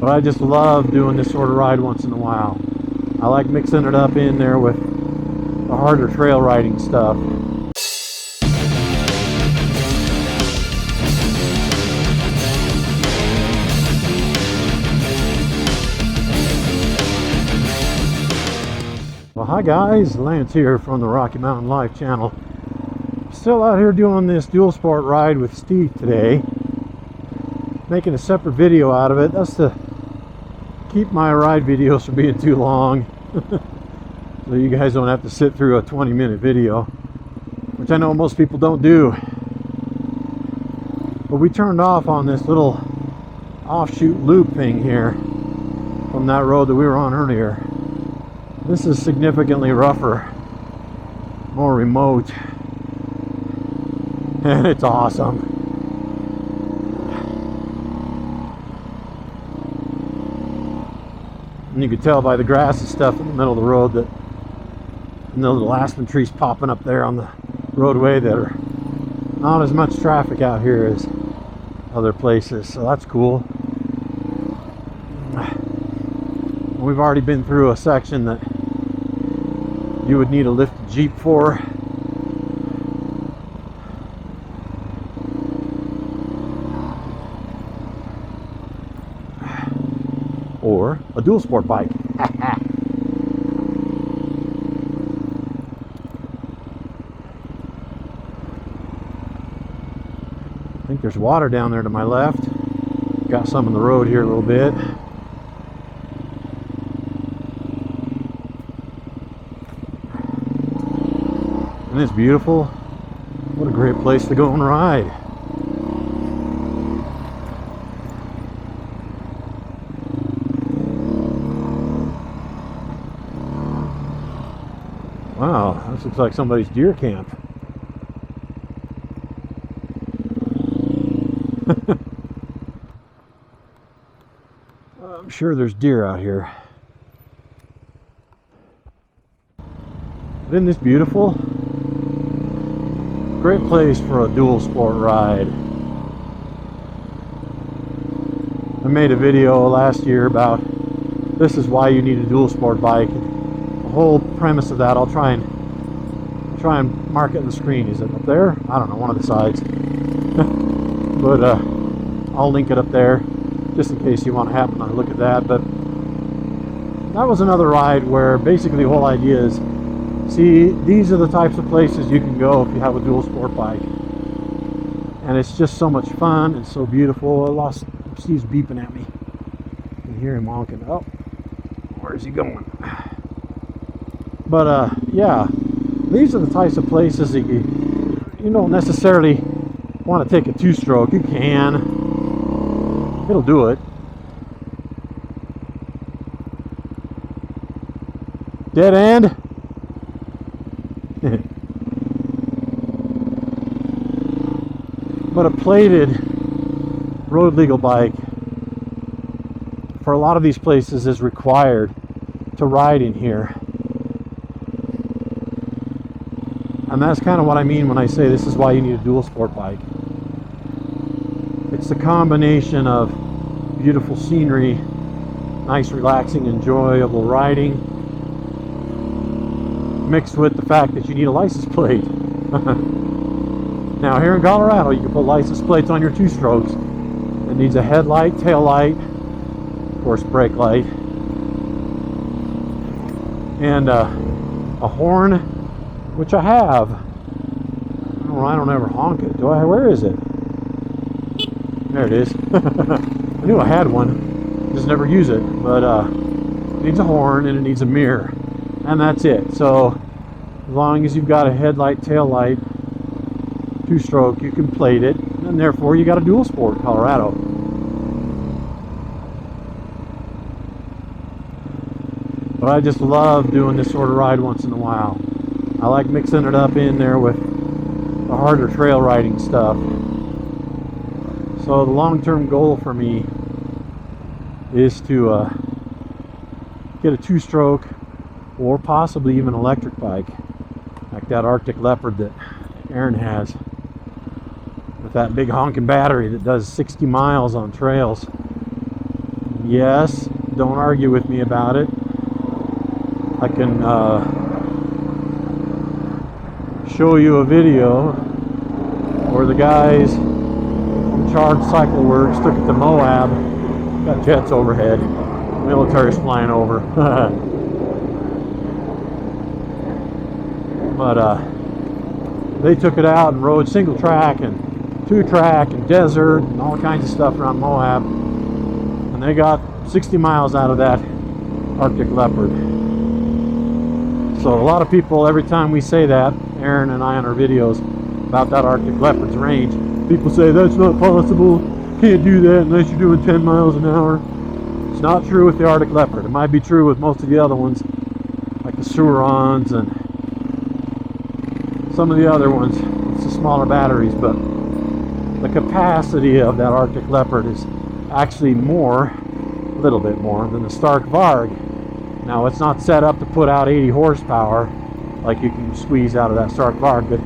But I just love doing this sort of ride once in a while. I like mixing it up in there with the harder trail riding stuff. Well, hi guys, Lance here from the Rocky Mountain Life channel. Still out here doing this Dualsport ride with Steve today. Making a separate video out of it. That's to keep my ride videos from being too long. So you guys don't have to sit through a 20-minute video, which I know most people don't do. But we turned off on this little offshoot loop thing here from that road that we were on earlier. This is significantly rougher, more remote, and it's awesome. And you can tell by the grass and stuff in the middle of the road that, and the little aspen trees popping up there on the roadway, that are not as much traffic out here as other places, so that's cool. We've already been through a section that you would need a lifted Jeep for. Or a Dualsport bike. I think there's water down there to my left. Got some in the road here a little bit. And it's beautiful. What a great place to go and ride. Wow, this looks like somebody's deer camp. I'm sure there's deer out here. Isn't this beautiful? Great place for a Dualsport ride. I made a video last year about this is why you need a Dualsport bike. The whole premise of that, I'll try and mark it on the screen. Is it up there? I don't know, one of the sides. But I'll link it up there just in case you want to happen to look at that. But that was another ride where basically the whole idea is, see, these are the types of places you can go if you have a Dualsport bike. And it's just so much fun and so beautiful. I lost, Steve's beeping at me. You can hear him honking. Oh, where's he going? But yeah, these are the types of places that you don't necessarily want to take a two-stroke. You can. It'll do it. Dead end. But a plated road legal bike for a lot of these places is required to ride in here. And that's kind of what I mean when I say this is why you need a Dualsport bike. It's the combination of beautiful scenery, nice, relaxing, enjoyable riding, mixed with the fact that you need a license plate. Now here in Colorado, you can put license plates on your two-strokes. It needs a headlight, tail light, of course brake light, and a horn, which I have. I don't ever honk it. Do I? Where is it? There it is. I knew I had one, just never use it. But it needs a horn and it needs a mirror, and that's it. So as long as you've got a headlight, tail light, two-stroke, you can plate it, and therefore you got a Dualsport, Colorado. But I just love doing this sort of ride once in a while. I like mixing it up in there with the harder trail riding stuff. So the long-term goal for me is to get a two-stroke or possibly even an electric bike, like that Arctic Leopard that Aaron has, with that big honking battery that does 60 miles on trails. Yes, don't argue with me about it. I can show you a video where the guys from Charged Cycle Works took it to Moab. Got jets overhead. Military's flying over. But they took it out and rode single track and two track and desert and all kinds of stuff around Moab. And they got 60 miles out of that Arctic Leopard. So a lot of people, every time we say that, Aaron and I on our videos about that Arctic Leopard's range, people say that's not possible, can't do that unless you're doing 10 miles an hour. It's not true with the Arctic Leopard. It might be true with most of the other ones, like the Surons and some of the other ones. It's the smaller batteries, but the capacity of that Arctic Leopard is actually more, a little bit more, than the Stark Varg. Now, it's not set up to put out 80 horsepower like you can squeeze out of that Stark Varg, but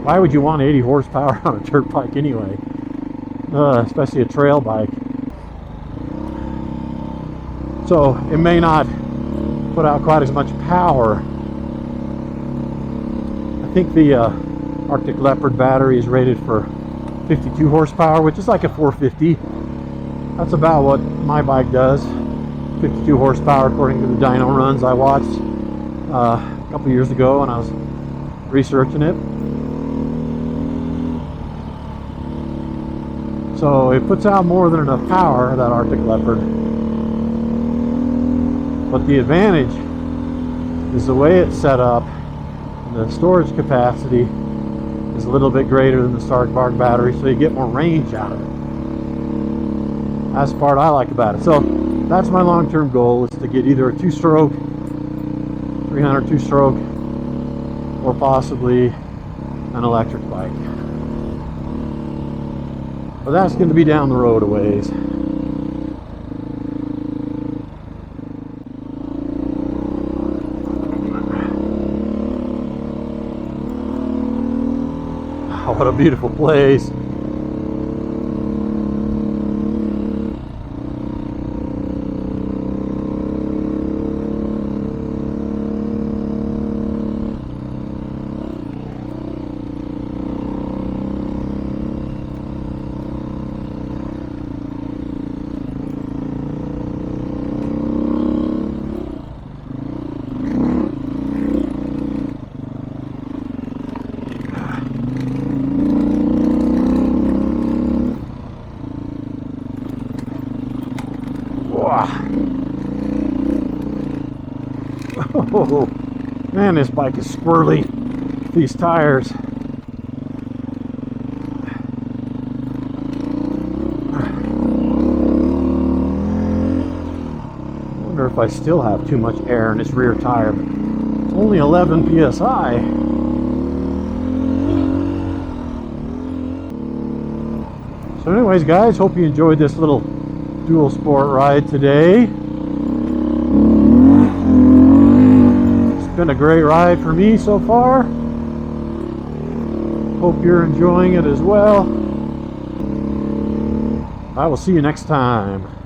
why would you want 80 horsepower on a dirt bike anyway? Especially a trail bike. So it may not put out quite as much power. I think the Arctic Leopard battery is rated for 52 horsepower, which is like a 450. That's about what my bike does. 52 horsepower according to the dyno runs I watched a couple years ago when I was researching it. So it puts out more than enough power, that Arctic Leopard. But the advantage is the way it's set up, and the storage capacity is a little bit greater than the Stark Varg battery, so you get more range out of it. That's the part I like about it. So that's my long-term goal, is to get either a two-stroke, 300 two-stroke, or possibly an electric bike. But that's going to be down the road a ways. Oh, what a beautiful place. Oh, man, this bike is squirrely. These tires. I wonder if I still have too much air in this rear tire. It's only 11 psi. So anyways, guys, hope you enjoyed this little Dualsport ride today. Been a great ride for me so far. Hope you're enjoying it as well. I will see you next time.